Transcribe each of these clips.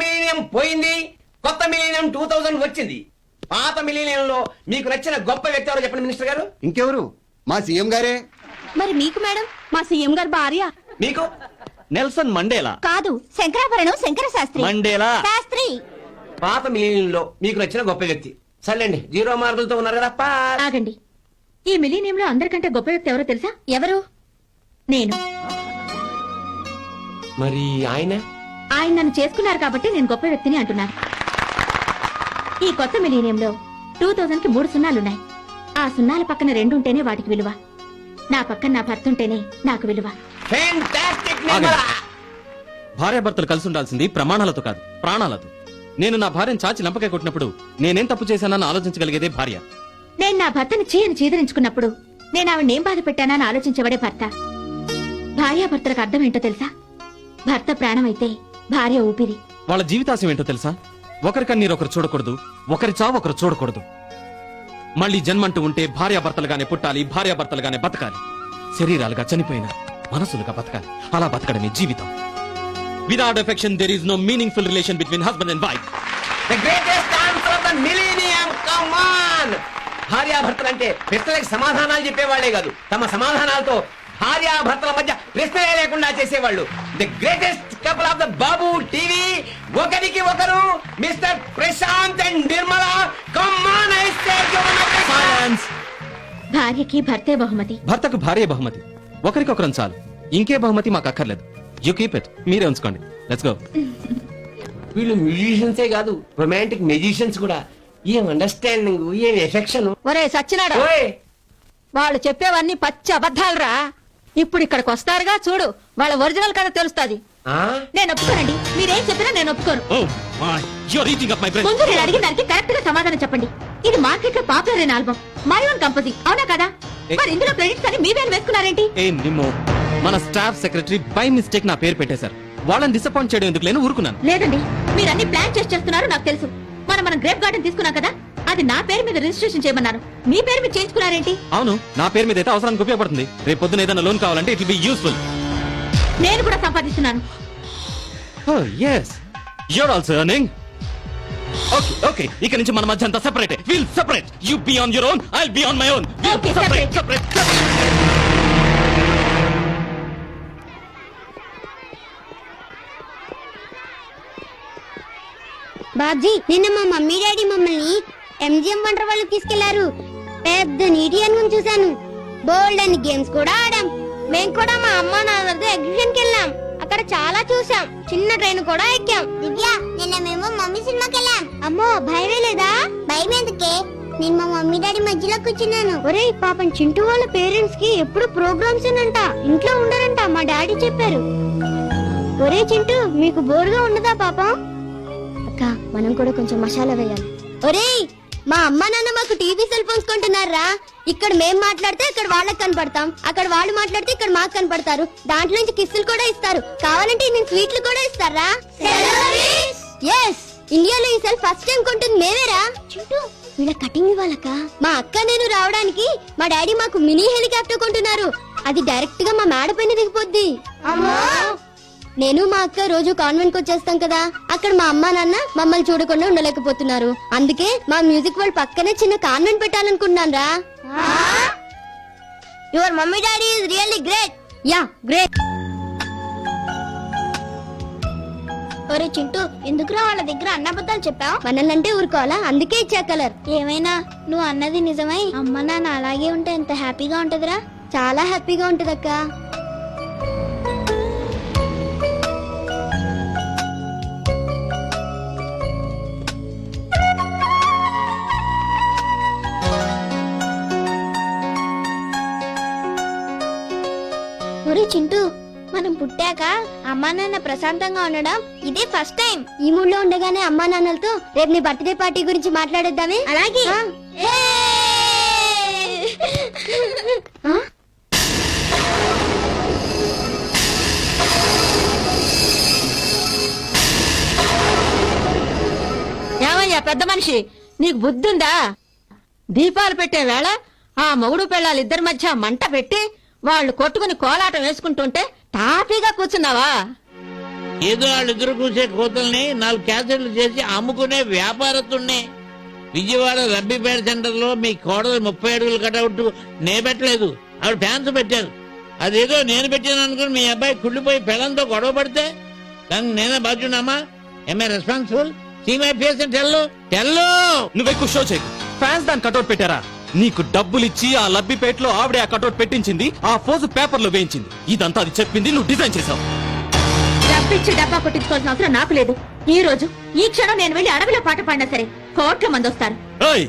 Millennium పోయింది, కొత్త millennium 2000 వచ్చింది. పాత మిలీనియంలో మీకు నచ్చిన గొప్ప వ్యక్తి ఎవరో చెప్పండి మినిస్టర్ గారు. ఇంకెవరు? మా సీఎం గారే. మరి మీకు మేడం? మా సీఎం గారు భార్య. మీకు? Nelson Mandela. కాదు, శంకరాభరణం శంకర శాస్త్రి. మండేలా శాస్త్రి. పాత మిలీనియంలో మీకు నచ్చిన గొప్ప వ్యక్తి. సర్లేండి, 0 మార్కులతో ఉన్నారు కదా. ఆగండి, ఈ మిలీనియంలో అందరికంటే గొప్ప వ్యక్తి ఎవరో తెలుసా? ఎవరు? నేను. మరి ఆయన నన్ను చేసుకున్నారు కాబట్టి నేను గొప్ప వ్యక్తిని అంటున్నాను. ఈ కొత్త మిలీనియంలో 2000కి 3 సున్నాలున్నాయి. ఆ సున్నాల పక్కన 2 ఉంటేనే వాటికి విలువ. నా పక్కన నా భర్త ఉంటేనే నాకు విలువ. భార్యాభర్తలు కలిసి ఉండాల్సింది ప్రమాణాలతో కాదు, ప్రాణాలతో. నేను నా భార్యను చాచి లంపకాయ కొట్టినప్పుడు నేనేం తప్పు చేశానని ఆలోచించగలిగేదే భార్య. నేను నా భర్తని చీయని చీదరించుకున్నప్పుడు నేను ఆవిడేం బాధ పెట్టానని ఆలోచించబడే భర్త. భార్యాభర్తలకు అర్థం ఏంటో తెలుసా? భర్త ప్రాణం అయితే భార్య ఊపిరి. వాళ్ళ జీవితాశయం ఏంటో తెలుసా? ఒకరి కన్నీరు ఒకరు చూడకూడదు, ఒకరి చావు ఒకరు చూడకూడదు. మళ్ళీ జన్మంటూ ఉంటే భార్యాభర్తలుగానే పుట్టాలి, భార్యాభర్తలుగానే బతకాలి. శరీరాలుగా చనిపోయిన మనసులుగా బతకాలి. అలా బతకడమే జీవితం. Without affection, there is no meaningful relation between husband and wife. The greatest answer of the millennium. Come on! భార్యాభర్తలంటే ప్రశ్నలకు సమాధానాలు చెప్పేవాళ్లే కాదు, తమ సమాధానాలతో భార్యాభర్తల మధ్య ప్రశ్నలే లేకుండా చేసేవాళ్ళు. The greatest couple of the Babu TV. ఒకరికి ఒకరు Mister Prashant and Nirmala. Come on, I say Silence. భార్యకి భర్తే బహుమతి, భర్తకు భార్య బహుమతి. ఒకరికొకరం చాలు, ఇంకే బహుమతి మాకు అక్కర్లేదు. యూ కీప్ ఇట్, మీరే ఉంచుకోండి. Let's go. వీళ్ళు మ్యూజిషియన్సే కాదు, రొమాంటిక్ మ్యూజిషియన్స్ కూడా. ఏం అండర్స్టాండింగ్, ఏం ఎఫెక్షన్. ఒరే సచ్చినాడా, వాళ్ళు చెప్పేవన్నీ పచ్చి అబద్ధాలురా. ఇప్పుడు ఇక్కడికి వస్తారుగా చూడు, వాళ్ళ ఒరిజినల్ కథ తెలుస్తుంది. నేను ఒప్పుకోనండి. మీరేం చెప్పినా నేను ఒప్పుకోను. Oh my, you're eating up my brain. ముందు నేను అడిగిన దానికి కరెక్ట్ గా సమాధానం చెప్పండి. ఇది మార్కెట్ లో పాపులర్ అయిన ఆల్బమ్, మై ఓన్ కంపోజింగ్, అవునా కదా? మరి ఇందులో క్రెడిట్స్ అని మీ పేరు వేసుకున్నారేంటి? ఏ నిమ్మో, మన స్టాఫ్ సెక్రటరీ బై మిస్టేక్ నా పేరు పెట్టేశారు. వాళ్ళని డిసప్పాయింట్ చేయడం ఎందుకు లేని ఊరుకున్నాను. లేదండి, మీరు అన్ని ప్లాన్ చేస్తున్నారు నాకు తెలుసు. మనం గ్రేప్ గార్డెన్ తీసుకున్నాం కదా, అది నా పేరు మీద రిజిస్ట్రేషన్ చేయమన్నారు. మీ పేరు మీద చేయించుకున్నారేంటి? అవును, నా పేరు మీద అయితే అవసరానికి ఉపయోగపడుతుంది. రేపు పొద్దున ఏదైనా లోన్ కావాలంటే ఇట్ విల్ బి యూస్ఫుల్. నేను కూడా సంపాదిస్తున్నాను. Oh yes, you're also earning. Okay, ఇక నుంచి మన మధ్య అంతా separate. We'll separate. You be on your own, I'll be on my own. We'll Okay, separate. Babji, నిన్న మా మమ్మీ డాడీ మమ్మల్ని ఎంజిఎం వండర్ వాళ్ళు తీసుకెళ్లారు. పెద్ద నీటి అనుకుని చూశాను. బోల్డ్ అని గేమ్స్ కూడా ఆడాం. మేం కూడా మా అమ్మ నాన్నలతో ఎగ్జిబిషన్ కి వెళ్ళాం. అక్కడ చాలా చూసాం. చిన్న ట్రైన్ కూడా ఎక్కాం. దివ్య, నిన్న మేము మమ్మీ సినిమాకి వెళ్ళాం. అమ్మో, భయమే లేదా? భయం ఎందుకే? నేను మా మమ్మీ డాడీ మధ్యలో కూర్చున్నాను. ఒరే పాపం, చింటూ వాళ్ళ పేరెంట్స్ కి ఎప్పుడు ప్రోగ్రామ్స్ అంట, ఇంట్లో ఉండరంట. మా డాడీ చెప్పారు. ఒరే చింటూ, మీకు బోర్గా ఉండదా పాపం? అక్క, మనం కూడా కొంచెం మసాలా వేయాలి. ఒరేయ్, మా అమ్మ నాన్న మాకు టీవీ సెల్ ఫోన్స్ కొంటున్నారా? ఇక్కడ మేం మాట్లాడితే ఇక్కడ వాళ్ళకి కనపడతాం, అక్కడ వాళ్ళు మాట్లాడితే ఇక్కడ మాకు కనపడతారు. దాంట్లో నుంచి కిస్సులు కూడా ఇస్తారు. కావాలంటే నేను స్వీట్లు కూడా ఇస్తారా? ఎస్, ఇండియాలో ఈ సెల్ ఫస్ట్ టైం కొంటుంది మేమేరా. చింటూ, వీళ్ళ కటింగ్ వాళ్ళక. మా అక్క నేను రావడానికి మా డాడీ మాకు మినీ హెలికాప్టర్ కొంటున్నారు. అది డైరెక్ట్ గా మా మేడ పైన దిగిపోద్ది. నేను మా అక్క రోజు కాన్వెంట్ కి వచ్చేస్తాం కదా, అక్కడ మా అమ్మ నాన్న మమ్మల్ని చూడకుండా ఉండలేకపోతున్నారు. అందుకే మా మ్యూజిక్ వాళ్ళ పక్కనే చిన్న కాన్వెంట్ పెట్టాలనుకున్నాను రా. Your mummy daddy is really great. Yeah, great. ఒరే చింటూ, ఎందుకురా వాళ్ళ దగ్గర అన్నబద్ధాలు చెప్పావు? మనల్నంటే ఊరుకోవాలా, అందుకే ఇచ్చా కలర్. ఏమైనా నువ్వు అన్నది నిజమై అమ్మ నాన్న అలాగే ఉంటే ఎంత హ్యాపీగా ఉంటదిరా. చాలా హ్యాపీగా ఉంటదక్క. ఒరే చింటూ, మనం పుట్టాక అమ్మా నాన్న ప్రశాంతంగా ఉండడం ఇదే ఫస్ట్ టైం. ఈ మూడ్ లో ఉండగానే అమ్మా నాన్నలతో రేపు నీ బర్త్డే పార్టీ గురించి మాట్లాడేద్దామే. అలాగే. ఏమయ్యా పెద్ద మనిషి, నీకు బుద్ధుందా? దీపాలు పెట్టే వేళ ఆ మొగుడు పెళ్ళాలిద్దరి మధ్య మంట పెట్టి వాళ్ళు కొట్టుకుని కోలాటం వేసుకుంటుంటే తాపీగా కూర్చున్నావా? ఏదో వాళ్ళిద్దరు కూసే కోతల్ని 4 క్యాసెట్లు చేసి అమ్ముకునే వ్యాపారస్తుణ్ణి. విజయవాడ రబ్బీపేట సెంటర్ లో మీ కోడలు 30 అడుగులు కటౌట్ నే పెట్టలేదు, ఆవిడ ఫ్యాన్స్ పెట్టారు. అదేదో నేను పెట్టాను అనుకుని మీ అబ్బాయి కుళ్ళిపోయి పెళ్ళంతో గొడవ పడితే దాన్ని నేనే బాధ్యున్నామా? Am I responsible? See my face and tell. నువ్వెక్కువ షో చేయకు. ఫ్యాన్స్ దాని కటౌట్ పెట్టారా? నీకు డబ్బులిచ్చి ఆ లబ్బిపేటలో ఆవిడే ఆ కటౌట్ పెట్టించింది, ఆ ఫోజు పేపర్ లో వేయించింది. ఇదంతా అది చెప్పింది, నువ్వు డిజైన్ చేసావు. డబ్బిచ్చి డబ్బా కొట్టించుకోవాల్సిన అవసరం నాకు లేదు. ఈ రోజు ఈ క్షణం నేను వెళ్ళి అడవిలో పాట పాడినా సరే కోట్ల మంది వస్తారు. ఏయ్,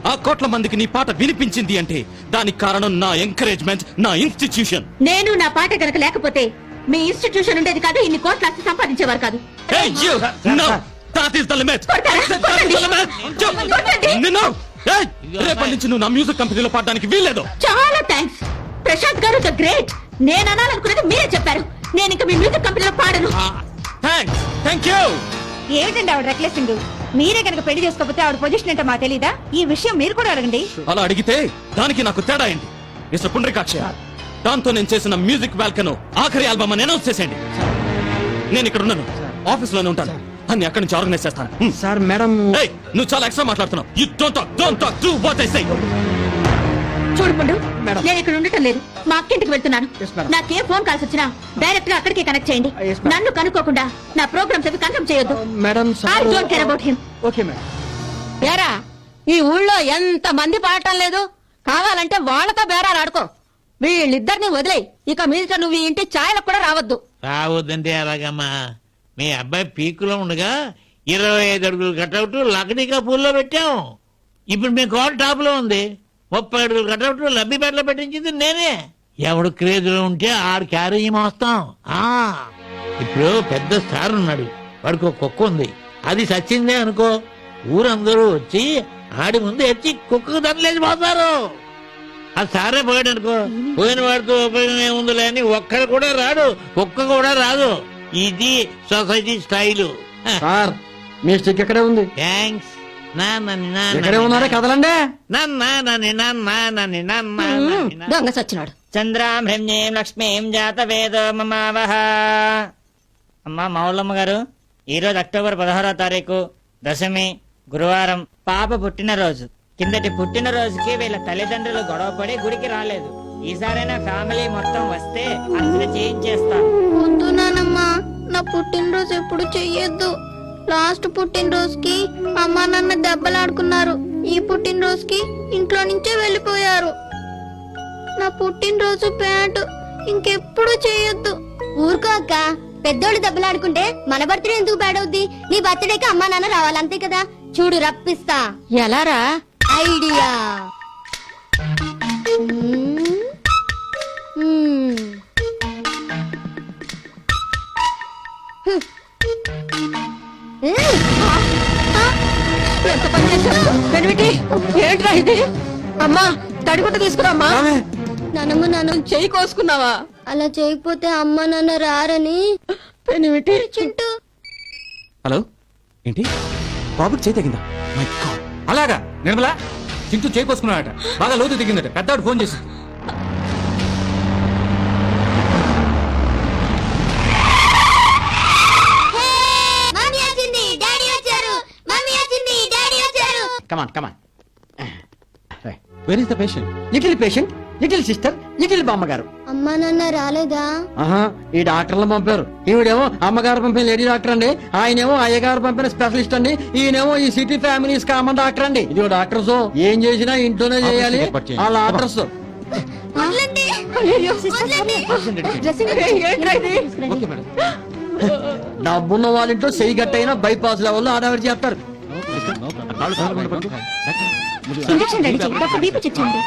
ఆ కోట్ల మందికి నీ పాట వినిపించింది అంటే దానికి కారణం నా ఎంకరేజ్మెంట్, నా ఇన్స్టిట్యూషన్. నేను నా పాట కనుక లేకపోతే మీ ఇన్స్టిట్యూషన్ ఉండేది కాదు, ఇన్ని కోట్ల ఆస్తి సంపాదించేవారు కాదు. Hey, you! No! That is the limit! కొడతారా? That is the limit! కొట్టండి. నిన్ను! Hey! రేపటి నుంచి నువ్వు నా మ్యూజిక్ కంపెనీలో పాడడానికి వీల్లేదు. చాలా థ్యాంక్స్ ప్రశాంత్ గారు, ద గ్రేట్. నేను అనాలనుకున్నది మీరే చెప్పారు. నేను ఇంకా మీ మ్యూజిక్ కంపెనీలో పాడను. Thanks, thank you. ఏమిటండి ఆవిడ రెక్లెసింగ్? మీరే కనుక పెళ్లి చేసుకోకపోతే ఆవిడ పొజిషన్ ఏంటో మా తెలీదా? ఈ విషయం మీరు కూడా అడగండి. అలా అడిగితే దానికి నాకు తేడా అయింది. మిస్టర్ పుండ్రికాక్ష, దాంతో నేను చేసిన మ్యూజిక్ వాల్కను ఆఖరి ఆల్బమ్ అని అనౌన్స్ చేసేయండి. నేను ఇక్కడ ఉన్నాను, ఆఫీస్ లోనే ఉంటాను. అన్ని అక్కడి నుంచి ఆర్గనైజ్ చేస్తాను. సార్ మేడం Hey, నువ్వు చాలా ఎక్స్ట్రా మాట్లాడుతున్నావు. You don't talk, do what I say. చూడు పండు, నేను ఇక్కడ ఉండటం లేదు, మా అక్కింటికి వెళ్తున్నాను. నాకేం ఫోన్ కాల్స్ వచ్చినా డైరెక్ట్ గా అక్కడికే కనెక్ట్ చేయండి. నన్ను కనుక్కోకుండా నా ప్రోగ్రామ్స్ అవి కన్ఫర్మ్ చేయొద్దు. Madam I don't care about him. Okay madam. ఏరా, ఈ ఊళ్ళో ఎంత మంది పాడటం లేదు. కావాలంటే వాళ్ళతో బేరాలు ఆడుకో. వీళ్ళిద్దరిని వదిలేయి. ఇక మీదట నువ్వు ఈ ఇంటి ఛాయలకు కూడా రావద్దు. రావద్దంటే ఎలాగమ్మా? మీ అబ్బాయి పీకులో ఉండగా 25 అడుగులు కటౌట్ లక్డీకా పూల్లో పెట్టాం. ఇప్పుడు మీ కోట టాప్ లో ఉంది. 30 అడుగులు కటౌట్ లబ్బిపేటలో పెట్టించింది నేనే. ఎవడు క్రేజ్ లో ఉంటే ఆడు క్యారీ మోస్తాం. ఇప్పుడు పెద్ద స్టార్ ఉన్నాడు, వాడికి ఒక కుక్క ఉంది. అది సచ్చిందే అనుకో, ఊరందరూ వచ్చి ఆడి ముందు ఎత్తి కుక్కకు దండలేసి పోతారు. ఆ సారే పోయాడు అనుకో, పోయిన వాడితో ఉపయోగం ఏముందిలే అని ఒక్కడు కూడా రాడు, కుక్క కూడా రాదు. ఇది సొసైటీ స్టైలు. సార్ మీ స్టిక్ ఎక్కడే ఉంది? థ్యాంక్స్. ఎక్కడే ఉన్నారా కదలండి. దొంగ సచ్చినాడు. చంద్రాం హ్రీం లక్ష్మీం జాత వేదో మమావహ. అమ్మా మౌలమ్మ గారు, ఈరోజు అక్టోబర్ 16వ తారీఖు దశమి, గురువారం. పాప పుట్టినరోజు. కిందటి పుట్టినరోజుకి వీళ్ళ తల్లిదండ్రులు గొడవపడి గుడికి రాలేదు. ఈసారైనా ఫ్యామిలీ మొత్తం వస్తే అర్చన చేయించేస్తాను. వద్దు నానమ్మా, నా పుట్టినరోజు ఎప్పుడు చెయ్యొద్దు. లాస్ట్ పుట్టినరోజుకి అమ్మా నాన్న దెబ్బలాడుకున్నారు. ఈ పుట్టినరోజుకి ఇంట్లో నుంచే వెళ్ళిపోయారు. నా పుట్టినరోజు బ్యాడ్, ఇంకెప్పుడు చెయ్యొద్దు. ఊరుకో అక్క, పెద్దోళ్ళు దెబ్బలాడుకుంటే మన బర్త్డే ఎందుకు బ్యాడ్ అవుద్ది? నీ బర్త్డేకి అమ్మా నాన్న రావాలి, అంతే కదా. చూడు రప్పిస్తా. ఎలారా? ఐడియా. ఎంత పని చేశావు? పెనిమిటి, ఏంట్రా ఇది? అమ్మా, తడిగుడ్డ తీసుకురామ్మా. నానమ్మ నాన్న చెయ్యి కోసుకున్నావా? అలా చేయకపోతే అమ్మ నాన్న రారని. పెనిమిటి, చింటూ హలో, ఏంటి బాబుకి చేయి తగిందా? My God. అలాగా నిర్మలా, చింటూ చేకొసుకున్నాడట, బాగా లోతు దిగిందట. పెద్దాడు ఫోన్ చేసి మమ్మీ వచ్చింది, డాడీ వచ్చారు. మమ్మీ వచ్చింది, డాడీ వచ్చారు. Come on. Where is the patient? Little patient, little sister, little బామ్మగారు. అమ్మ నాన్న రాలేదా? ఆహా, ఈ డాక్టర్లు పంపారు. ఈవిడేమో అమ్మగారు పంపిన లేడీ డాక్టర్ అండి, ఆయనేమో అయ్యగారు పంపిన స్పెషలిస్ట్ అండి, ఈయనేమో ఈ సిటీ ఫ్యామిలీస్ కామన్ డాక్టర్ అండి. ఇది డాక్టర్స్ ఏం చేసినా ఇంట్లోనే చేయాలి. వాళ్ళ ఆర్డర్స్. వదలండి. ఏంట్రా ఇది? Okay madam. డబ్బున్న వాళ్ళ ఇంట్లో చెయ్యి గట్టయినా బైపాస్ లెవెల్లో ఆడవాడి చేస్తారు. ఇంజక్షన్ రెడీ చేయండి, డాక్టర్ బీపీ చెక్ చేయండి.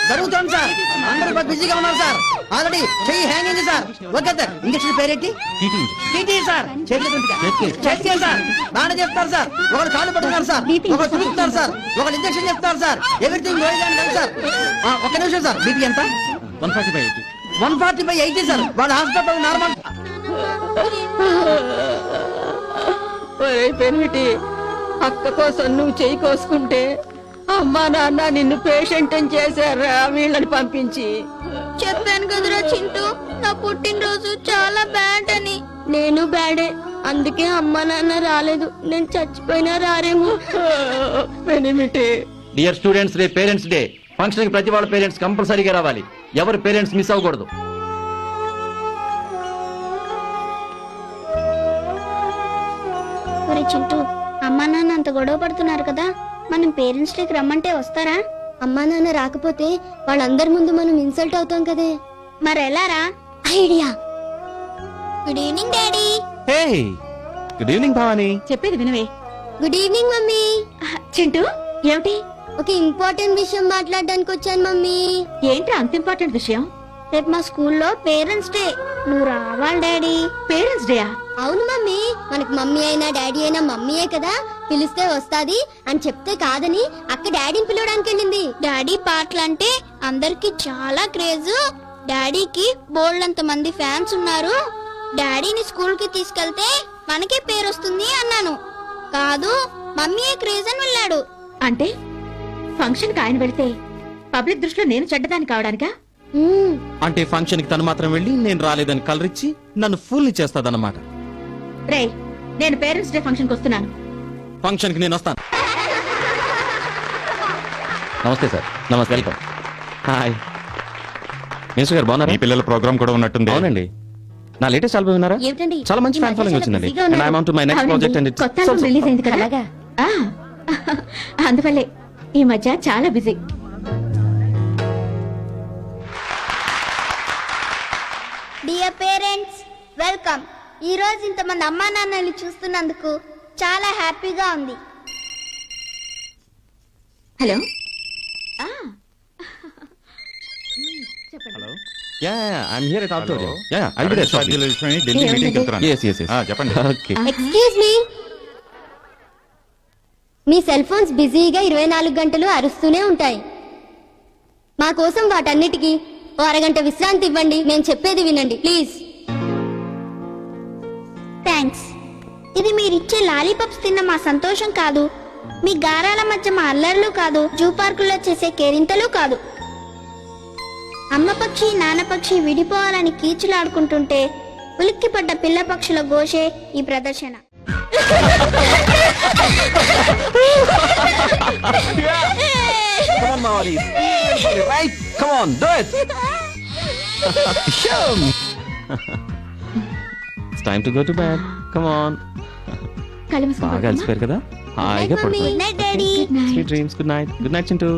జరుగుతుంది సార్, అందరూ బిజీగా ఉన్నారు సార్. ఆల్రెడీ చెయ్యి హ్యాంగ్ అయింది సార్. ఓకే సార్, ఇంజక్షన్ పేరేంటి? TT sir. చేతికి సార్, బాగానే చెప్తారు సార్. ఒకరు కాళ్ళు పట్టుకున్నారు సార్, ఒకరు చూస్తున్నారు సార్, ఒకరు ఇంజక్షన్ చెప్తారు సార్. Everything sir. ఒక్క నిమిషం సార్, బీపీ ఎంత? 140/80 సార్. వాళ్ళ హాస్పిటల్ నార్మల్. పెనిమిటి, అక్క కోసం నువ్వు చెయ్యి కోసుకుంటే అమ్మా నాన్న నిన్ను పేషెంట్ అని చేశారా వీళ్ళని పంపించి. చెప్పాను కదరా చింటూ నా పుట్టినరోజు చాలా బ్యాడ్ అని. నేను బ్యాడే, అందుకే అమ్మ నాన్న రాలేదు. నేను చచ్చిపోయినా రారేమో. డియర్ స్టూడెంట్స్, రేపు పేరెంట్స్ డే. ఫంక్షన్ కి ప్రతి వాళ్ళ పేరెంట్స్ కంపల్సరీగా రావాలి. ఎవరు పేరెంట్స్ మిస్ అవ్వకూడదు. ఒరే చింటూ, అమ్మా నాన్న అంత గొడవ పడుతున్నారు కదా, మనం పేరెంట్స్ డేకి రమ్మంటే వస్తారా? అమ్మా నాన్న రాకపోతే వాళ్ళందరి ముందు మనం ఇన్సల్ట్ అవుతాం కదే. మరెలారా? Idea. Good evening daddy. Hey good evening Bhavani. చెప్పేది వినవే. Good evening mummy. చింటూ, ఏమిటి? ఒక ఇంపార్టెంట్ విషయం మాట్లాడడానికి వచ్చాను మమ్మీ. ఏంట్రా అంత ఇంపార్టెంట్ విషయం? రేపు మా స్కూల్లో పేరెంట్స్ డే, నువ్వు రావాలి డాడీ. పేరెంట్స్ డేయా? అవును మమ్మీ, మనకు మమ్మీ అయినా డాడీ అయినా మమ్మీయే కదా, పిలిస్తే వస్తాది అని చెప్తే కాదని అక్క డాడీని పిలవడానికి వెళ్ళింది. డాడీ పాటలు అంటే అందరికి చాలా క్రేజ్. డాడీకి బోల్డంత మంది ఫ్యాన్స్ ఉన్నారు. డాడీని స్కూల్ కి తీసుకెళ్తే మనకే పేరు వస్తుంది అన్నాను. కాదు, మమ్మీయే క్రేజ్ అని వెళ్ళాడు. అంటే ఫంక్షన్ కి ఆయన వెళ్తే పబ్లిక్ దృష్టిలో నేను చెడ్డదాన్ని కావడానికా? అంటే ఫంక్షన్ కి తను మాత్రం వెళ్ళి నేను రాలేదని కలరిచ్చి నన్ను ఫుల్ చేస్తాదన్నమాట. రే, నేను పేరెంట్స్ డే ఫంక్షన్ కి వస్తున్నాను. ఫంక్షన్ కి నేను వస్తాను. నమస్తే సార్. నమస్తే, వెల్కమ్. హాయ్ మినిస్టర్ గారు, బాగున్నారా? మీ పిల్లల ప్రోగ్రామ్ కూడా ఉన్నట్టుంది. అవునండి. నా లేటెస్ట్ ఆల్బమ్ విన్నారా? ఏమిటండి? చాలా మంచి ఈ ఫ్యాన్ మధ్య ఫాలోయింగ్ చాలా వచ్చిందండి. బిజీగా And ఉన్నారు. I'm on to my next అవునండి. project and it's కొత్త ఆల్బమ్ రిలీజ్ అయింది కదా. ఆ, అందువల్లే ఈ మధ్య చాలా బిజీ. Dear parents, welcome. ఈ రోజు ఇంతమంది అమ్మా నాన్నల్ని చూస్తున్నందుకు చాలా హ్యాపీగా ఉంది. హలో. ఆ. చెప్పండి. Hello. I'm here at Auditorium. Hello. Yeah, I'll be there shortly. ఛార్జీలు తీసుకొని ఢిల్లీ ఏమండి? మీటింగ్కి వెళ్తున్నాను. Yes, yes, yes. చెప్పండి. Okay. Excuse me. మీ సెల్ ఫోన్స్ బిజీగా 24 గంటలు అరుస్తూనే ఉంటాయి. మా కోసం వాటన్నిటికీ ఓ అరగంట విశ్రాంతి ఇవ్వండి. నేను చెప్పేది వినండి ప్లీజ్. థ్యాంక్స్. ఇది మీరిచ్చే లాలీపాప్స్ తిన్న మా సంతోషం కాదు, మీ గారాల మధ్య మా అల్లర్లు కాదు, జూ పార్కుల్లో చేసే కేరింతలు కాదు. అమ్మ పక్షి నాన్న పక్షి విడిపోవాలని కీచులాడుకుంటుంటే ఉలిక్కిపడ్డ పిల్ల పక్షుల ఘోషే ఈ ప్రదర్శన. Come on, Mawali. Right? Come on, do it. Shum. It's time to go to bed. Come on. కళ్ళు మూసుకొని బాగా పడుకోమ్మా. అలసిపోయారు కదా? హాయిగా Good పడుకోండి. night, Daddy. Good night. Sweet dreams. Good night. Good night, Chintu.